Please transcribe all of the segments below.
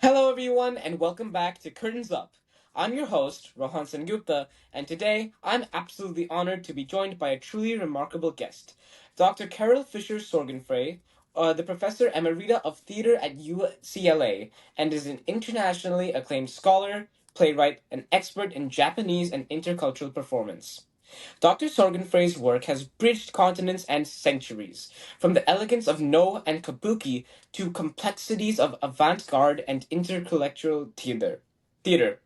Hello, everyone, and welcome back to Curtains Up. I'm your host, Rohan Sengupta, and today I'm absolutely honored to be joined by a truly remarkable guest, Dr. Carol Fisher Sorgenfrei, the Professor Emerita of Theater at UCLA, and is an internationally acclaimed scholar, playwright, and expert in Japanese and intercultural performance. Dr. Sorgenfrei's work has bridged continents and centuries, from the elegance of Noh and Kabuki to complexities of avant-garde and intercultural theater.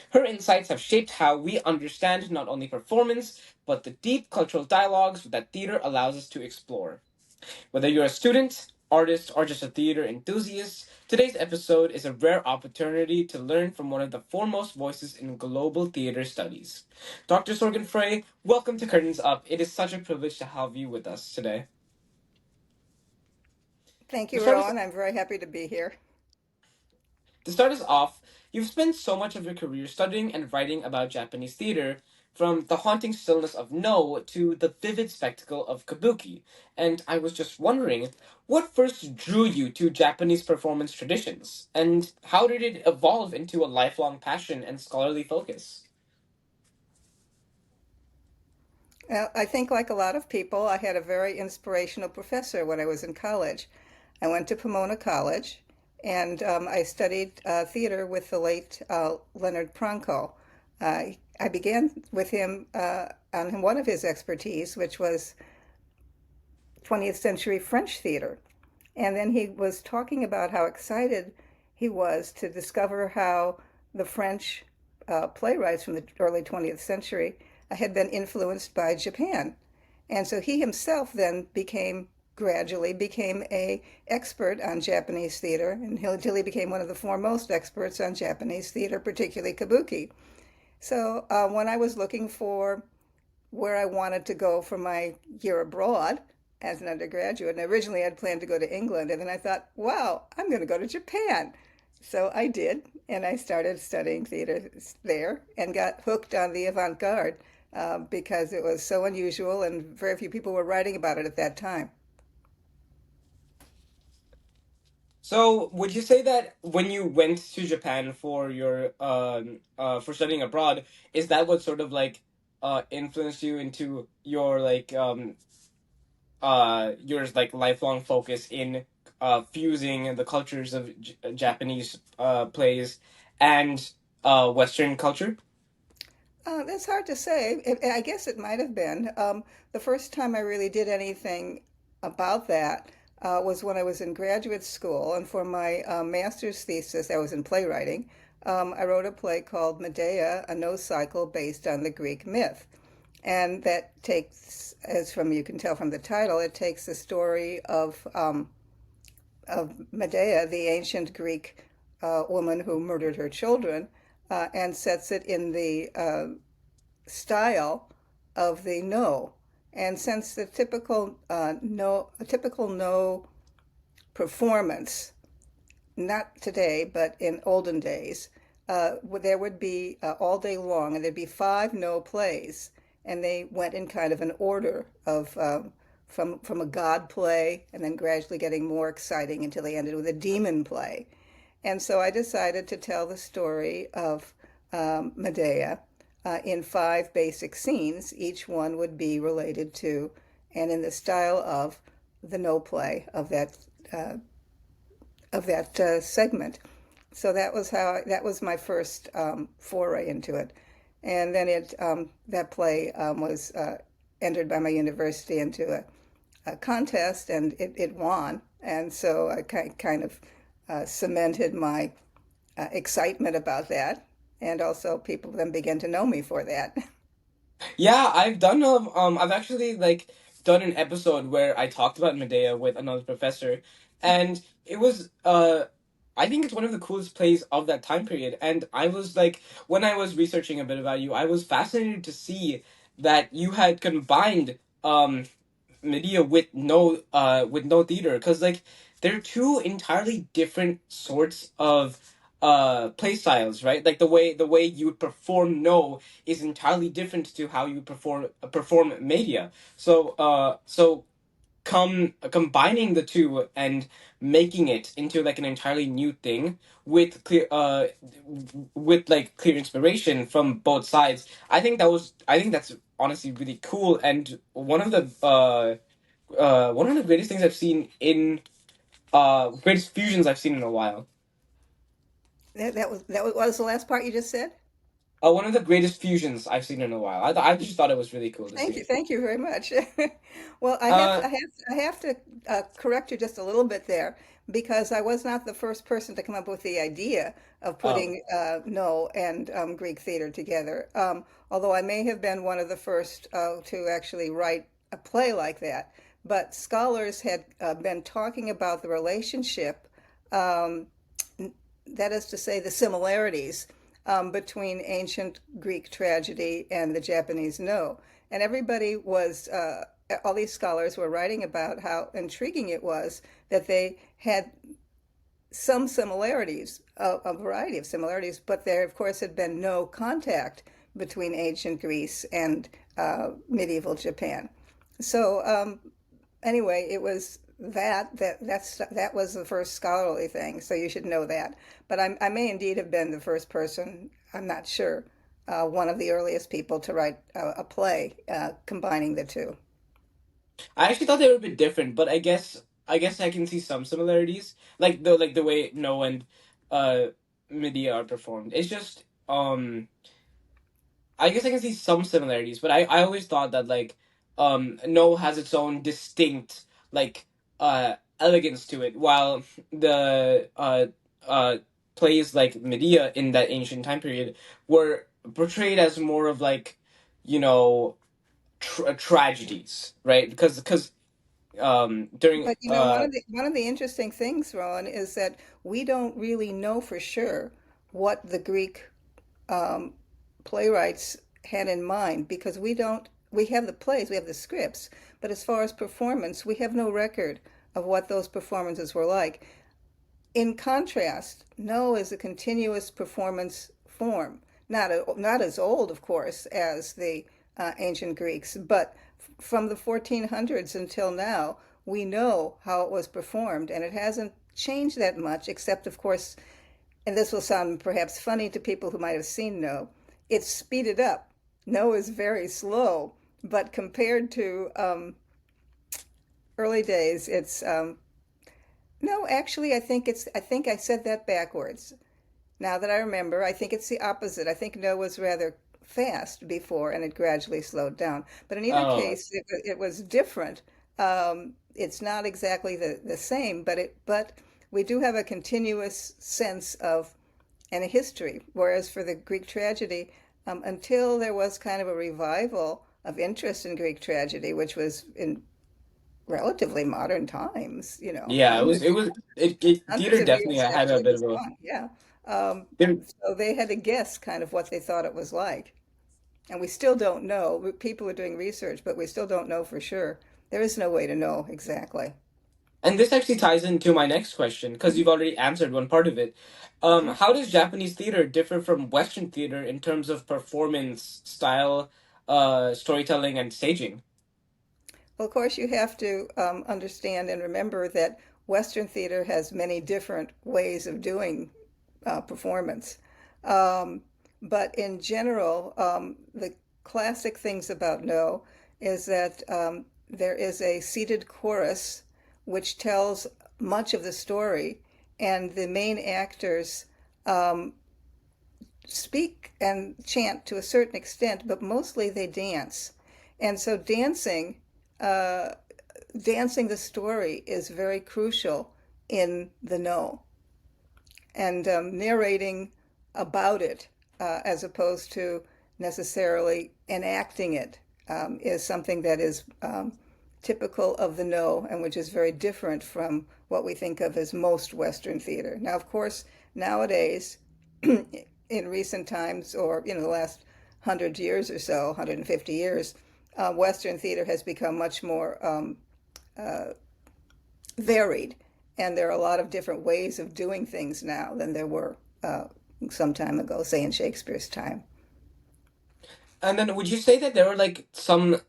Her insights have shaped how we understand not only performance, but the deep cultural dialogues that theater allows us to explore. Whether you're a student, artist, or just a theater enthusiast, today's episode is a rare opportunity to learn from one of the foremost voices in global theater studies. Dr. Sorgenfrei, welcome to Curtains Up. It is such a privilege to have you with us today. Thank To you, start us, Rowan. I'm very happy to be here. to start us off, you've spent so much of your career studying and writing about Japanese theater, from the haunting stillness of Noh to the vivid spectacle of Kabuki. And I was just wondering, what first drew you to Japanese performance traditions? And how did it evolve into a lifelong passion and scholarly focus? I think, like a lot of people, I had a very inspirational professor when I was in college. I went to Pomona College and I studied theater with the late Leonard Pronko. I began with him on one of his expertise, which was 20th century French theater. And then he was talking about how excited he was to discover how the French playwrights from the early 20th century had been influenced by Japan. And so he himself then gradually became a expert on Japanese theater until he became one of the foremost experts on Japanese theater, particularly Kabuki. So when I was looking for where I wanted to go for my year abroad as an undergraduate. And originally I'd planned to go to England, and then I thought, wow, I'm going to go to Japan. So I did, and I started studying theater there and got hooked on the avant garde because it was so unusual and very few people were writing about it at that time. So, would you say that when you went to Japan for your for studying abroad, is that what sort of like influenced you into your like lifelong focus in fusing the cultures of Japanese plays and Western culture? That's hard to say. I guess it might have been. The first time I really did anything about that was when I was in graduate school, and for my master's thesis, I was in playwriting. I wrote a play called Medea, a Noh cycle based on the Greek myth. And that takes, as from you can tell from the title, it takes the story of Medea, the ancient Greek woman who murdered her children, and sets it in the style of the Noh. And since the typical Noh performance, not today, but in olden days, there would be all day long, and there'd be five Noh plays, and they went in kind of an order of from a god play, and then gradually getting more exciting until they ended with a demon play. And so I decided to tell the story of Medea in five basic scenes. Each one would be related to, and in the style of, the Noh play uh, of that segment. So that was my first foray into it, and then it that play was entered by my university into a contest, and it won, and so I kind of cemented my excitement about that, and also people then began to know me for that. Yeah, I've actually like done an episode where I talked about Medea with another professor, and it was I think it's one of the coolest plays of that time period. And I was like, when I was researching a bit about you, I was fascinated to see that you had combined Medea with no theater, because like they're two entirely different sorts of play styles, right? Like the way you would perform No is entirely different to how you perform Medea. So combining the two and making it into like an entirely new thing with clear inspiration from both sides. I think that's honestly really cool, and one of the greatest things I've seen in greatest fusions I've seen in a while. That was what was the last part you just said? One of the greatest fusions I've seen in a while. I just thought it was really cool to see. Thank you very much. Well, Uh I have to correct you just a little bit there because I was not the first person to come up with the idea of oh, putting Noh and Greek theater together. Although I may have been one of the first to actually write a play like that. But scholars had been talking about the relationship, um, that is to say, the similarities between ancient Greek tragedy and the Japanese Noh. And everybody was, all these scholars were writing about how intriguing it was that they had some similarities, a variety of similarities, but there, of course, had been no contact between ancient Greece and medieval Japan. So anyway, it was that was the first scholarly thing. So you should know that. But I may indeed have been the first person. I'm not sure. One of the earliest people to write a play combining the two. I actually thought they were a bit different, but I guess I can see some similarities, like the way No and uh Medea are performed. It's just I guess I can see some similarities, but I always thought that No has its own distinct elegance to it, while the plays like Medea in that ancient time period were portrayed as more of you know tragedies, right? Because during But one of the interesting things, Rowan, is that we don't really know for sure what the Greek um, playwrights had in mind because we have the plays, we have the scripts, but as far as performance, we have no record of what those performances were like. In contrast, Noh is a continuous performance form, not as old, of course, as the ancient Greeks, but from the 1400s until now, we know how it was performed, and it hasn't changed that much, except, of course, and this will sound perhaps funny to people who might have seen Noh, it's speeded up. Noh is very slow, but compared to early days, it's no, actually, I think I said that backwards. Now that I remember, I think it's the opposite. I think Noh was rather fast before and it gradually slowed down. But in either oh case, it was different. It's not exactly the same, but we do have a continuous sense of and a history. Whereas for the Greek tragedy, until there was kind of a revival of interest in Greek tragedy, which was in relatively modern times, you know, yeah, it was hundreds theater of definitely years had after a it bit was of a done. Yeah. Um, it, so they had to guess kind of what they thought it was like. And we still don't know. People are doing research, but we still don't know for sure. There is no way to know exactly. and this actually ties into my next question because you've already answered one part of it. Mhm. How does Japanese theater differ from Western theater in terms of performance style, storytelling, and staging? Well, of course, you have to understand and remember that Western theater has many different ways of doing performance. Um, but in general, the classic things about Noh is that there is a seated chorus which tells much of the story, and the main actors um, speak and chant to a certain extent, but mostly they dance. And so uh, dancing the story is very crucial in the Noh and narrating about it as opposed to necessarily enacting it is something that is typical of the Noh and which is very different from what we think of as most Western theater. Now, of course, nowadays, in recent times, or the last 100 years or so, 150 years, Western theater has become much more varied, and there are a lot of different ways of doing things now than there were some time ago, say in Shakespeare's time. And then would you say that there are like some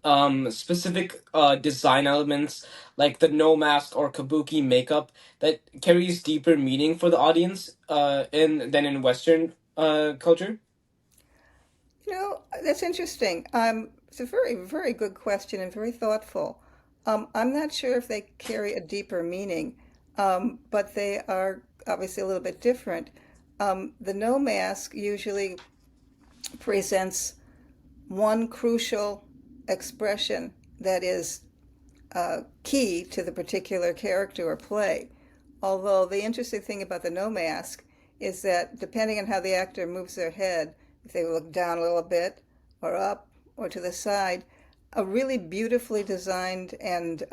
specific design elements like the no mask or kabuki makeup that carries deeper meaning for the audience in than in Western culture? That's interesting. It's a very, very good question and very thoughtful. I'm not sure if they carry a deeper meaning, but they are obviously a little bit different. The no mask usually presents one crucial expression that is key to the particular character or play. Although the interesting thing about the no mask is that depending on how the actor moves their head, if they look down a little bit or up or to the side, a really beautifully designed and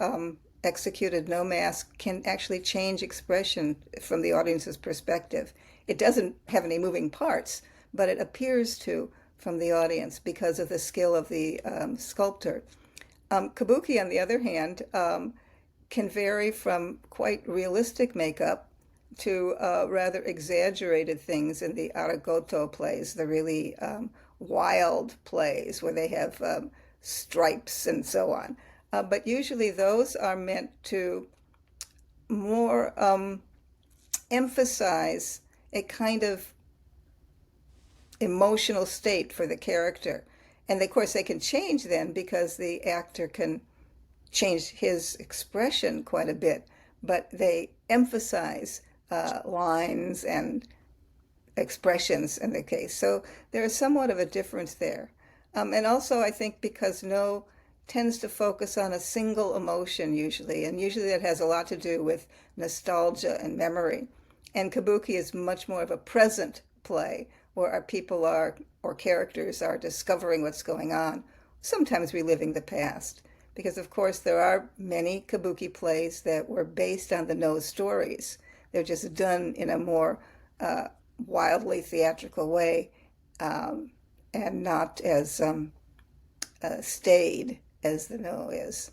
executed no mask can actually change expression from the audience's perspective. It doesn't have any moving parts, but it appears to from the audience because of the skill of the sculptor. Kabuki, on the other hand, can vary from quite realistic makeup to rather exaggerated things in the aragoto plays, the really wild plays where they have stripes and so on. But usually those are meant to more emphasize a kind of emotional state for the character. And of course, they can change then because the actor can change his expression quite a bit, but they emphasize lines and expressions in the case. So there is somewhat of a difference there. And also, I think because No tends to focus on a single emotion usually, and usually that has a lot to do with nostalgia and memory. And Kabuki is much more of a present play where our people are, or characters are, discovering what's going on, sometimes reliving the past. Because, of course, there are many kabuki plays that were based on the No stories. They're just done in a more wildly theatrical way and not as staid as the No is.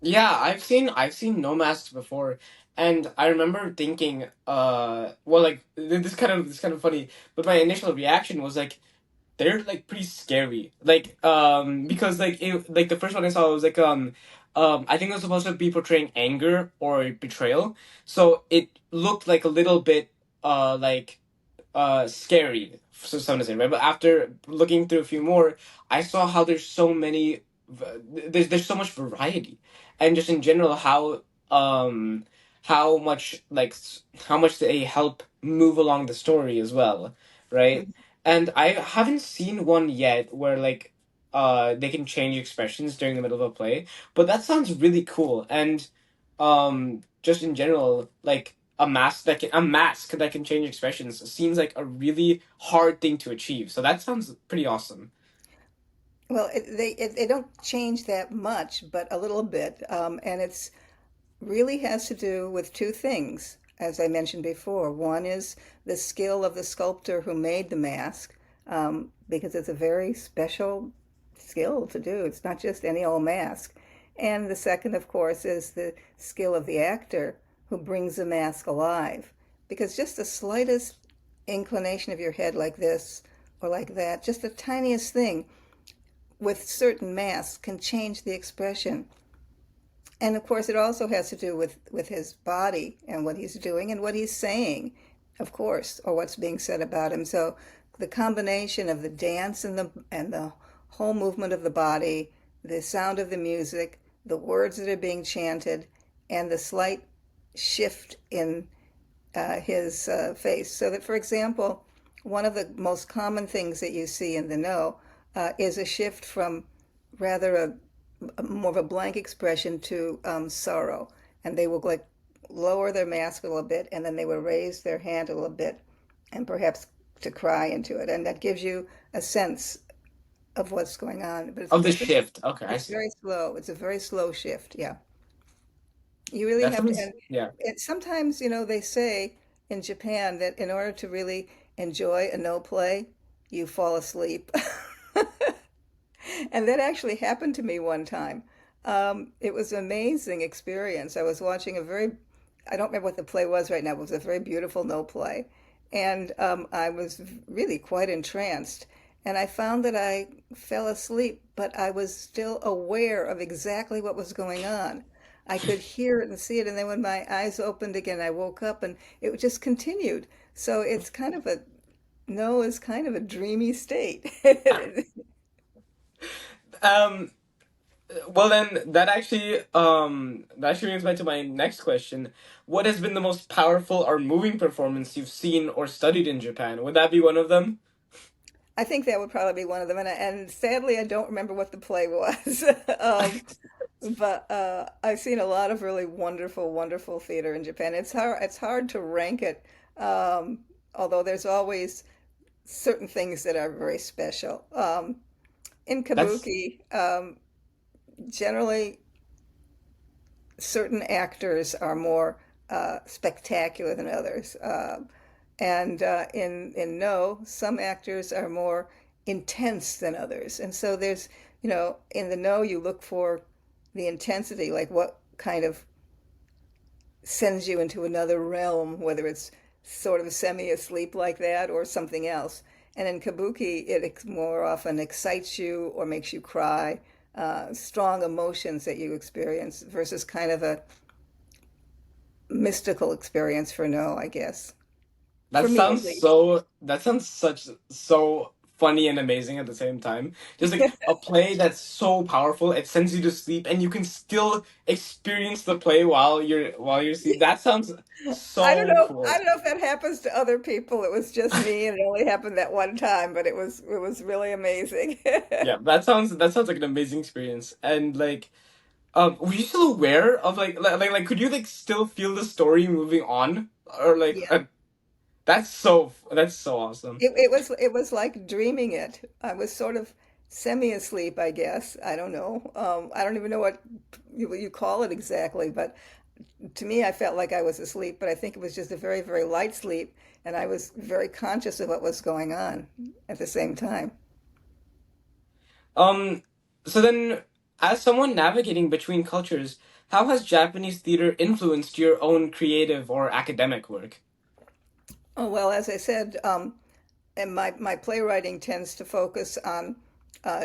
Yeah, I've seen No Masks before, and I remember thinking, well, like this kind of funny, but my initial reaction was like they're like pretty scary, like because like the first one I saw was like I think it was supposed to be portraying anger or betrayal, so it looked like a little bit like scary for some to say, right? But after looking through a few more, I saw how there's so many, there's so much variety, and just in general how much how much they help move along the story as well, right? And I haven't seen one yet where like they can change expressions during the middle of a play, but that sounds really cool. And just in general, like a mask that can change expressions seems like a really hard thing to achieve. So that sounds pretty awesome. Well, they don't change that much, but a little bit, and it's really has to do with two things, as I mentioned before. One is the skill of the sculptor who made the mask, because it's a very special skill to do. It's not just any old mask. And the second, of course, is the skill of the actor who brings the mask alive. Because just the slightest inclination of your head like this or like that, just the tiniest thing with certain masks can change the expression. And of course, it also has to do with his body and what he's doing and what he's saying, of course, or what's being said about him. So the combination of the dance and the whole movement of the body, the sound of the music, the words that are being chanted, and the slight shift in his face. So that, for example, one of the most common things that you see in the No is a shift from rather more of a blank expression to sorrow, and they will like lower their mask a little bit, and then they will raise their hand a little bit, and perhaps to cry into it, and that gives you a sense of what's going on. But Of the shift. Okay, I it's see. very slow. It's a very slow shift. Yeah, you really That have to. sounds yeah. And sometimes they say in Japan that in order to really enjoy a No play, you fall asleep. And that actually happened to me one time. It was an amazing experience. I was watching I don't remember what the play was right now, but it was a very beautiful No play. And I was really quite entranced. And I found that I fell asleep, but I was still aware of exactly what was going on. I could hear it and see it. And then when my eyes opened again, I woke up and it just continued. So it's kind of a, no is kind of a dreamy state. Um, well then that actually brings me to my next question. What has been the most powerful or moving performance you've seen or studied in Japan? Would that be one of them? I think that would probably be one of them. And sadly, I don't remember what the play was. But I've seen a lot of really wonderful, wonderful theater in Japan. It's hard to rank it, although there's always certain things that are very special. In That's Kabuki, generally, certain actors are more spectacular than others. And in No, some actors are more intense than others. And so there's, in the No, you look for the intensity, like what kind of sends you into another realm, whether it's sort of semi-asleep like that or something else. And in Kabuki, it more often excites you or makes you cry, strong emotions that you experience versus kind of a mystical experience for No, I guess. For me, at least. that sounds so funny and amazing at the same time. Just like a play that's so powerful, it sends you to sleep and you can still experience the play while you're asleep. That sounds I don't so know. I cool. don't know if that happens to other people. It was just me, and it only happened that one time, but it was really amazing. Yeah, that sounds like an amazing experience. And like were you still aware of like could you like still feel the story moving on? Or like Yeah. that's so awesome. It was like dreaming it. I was sort of semi-asleep, I guess. I don't know. I don't even know what you call it exactly, but to me, I felt like I was asleep, but I think it was just a very, very light sleep, and I was very conscious of what was going on at the same time. Um, so then, as someone navigating between cultures, how has Japanese theater influenced your own creative or academic work? Oh, well, as I said, and my playwriting tends to focus on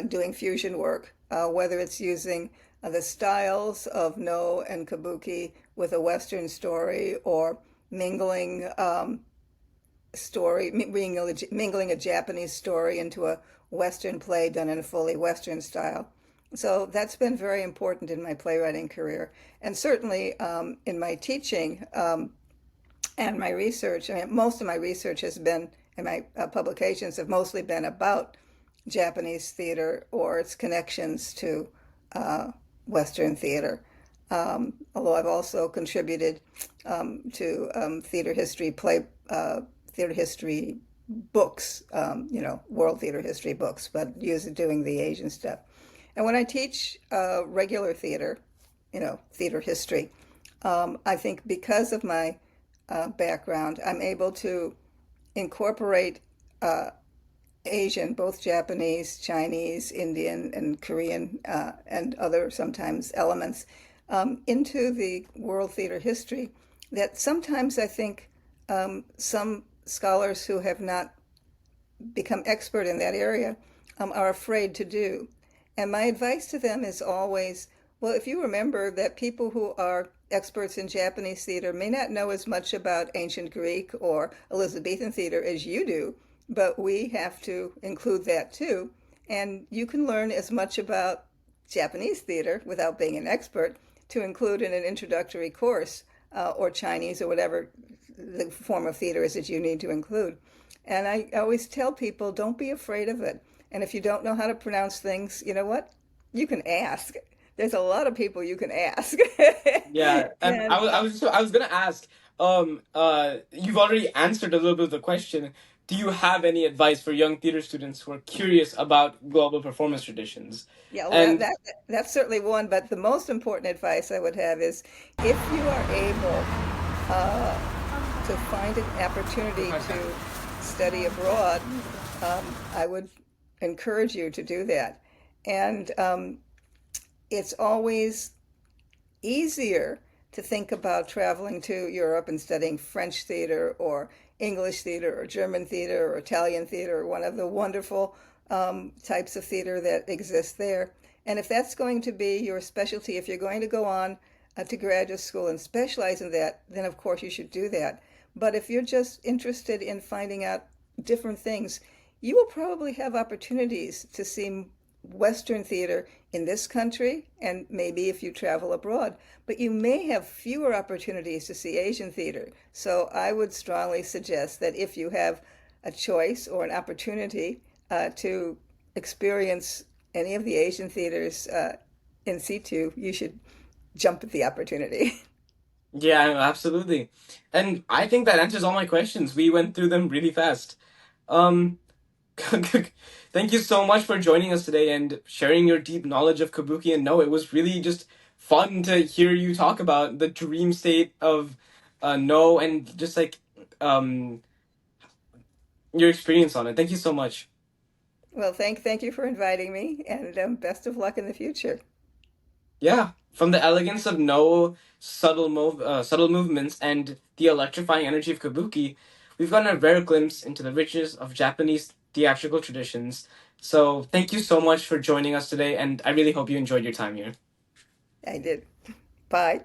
doing fusion work, whether it's using the styles of Noh and Kabuki with a Western story or mingling mingling a Japanese story into a Western play done in a fully Western style. So that's been very important in my playwriting career, and certainly in my teaching and my research. I mean, most of my research has been, and my publications have mostly been about Japanese theater or its connections to uh, Western theater. Although I've also contributed to theater history books, world theater history books, but usually doing the Asian stuff. And when I teach regular theater, theater history, I think because of my background, I'm able to incorporate uh, Asian, both Japanese, Chinese, Indian, and Korean, and other sometimes elements into the world theater history that sometimes I think some scholars who have not become expert in that area are afraid to do. And my advice to them is always, well, if you remember that people who are experts in Japanese theater may not know as much about ancient Greek or Elizabethan theater as you do, but we have to include that too. And you can learn as much about Japanese theater without being an expert to include in an introductory course, or Chinese or whatever the form of theater is that you need to include. And I always tell people, don't be afraid of it. And if you don't know how to pronounce things, you know what? You can ask. There's a lot of people you can ask. Yeah, and And I was gonna ask, you've already answered a little bit of the question. Do you have any advice for young theater students who are curious about global performance traditions? yeah, well, that, And that that's certainly one. But the most important advice I would have is if you are able uh, to find an opportunity to study abroad, I would encourage you to do that. And it's always easier to think about traveling to Europe and studying French theater or English theater or German theater or Italian theater or one of the wonderful types of theater that exist there. And if that's going to be your specialty, if you're going to go on to graduate school and specialize in that, then of course you should do that. But if you're just interested in finding out different things, you will probably have opportunities to see Western theater in this country and maybe if you travel abroad. But you may have fewer opportunities to see Asian theater. So I would strongly suggest that if you have a choice or an opportunity to experience any of the Asian theaters in situ, you should jump at the opportunity. Yeah, absolutely. And I think that answers all my questions. We went through them really fast. Um, thank you so much for joining us today and sharing your deep knowledge of Kabuki and Noh. It was really just fun to hear you talk about the dream state of Noh and just like um your experience on it. Thank you so much. Well, thank you for inviting me, and best of luck in the future. Yeah, from the elegance of no subtle movements and the electrifying energy of Kabuki, we've gotten a rare glimpse into the riches of Japanese theatrical traditions. So thank you so much for joining us today, and I really hope you enjoyed your time here. I did. Bye.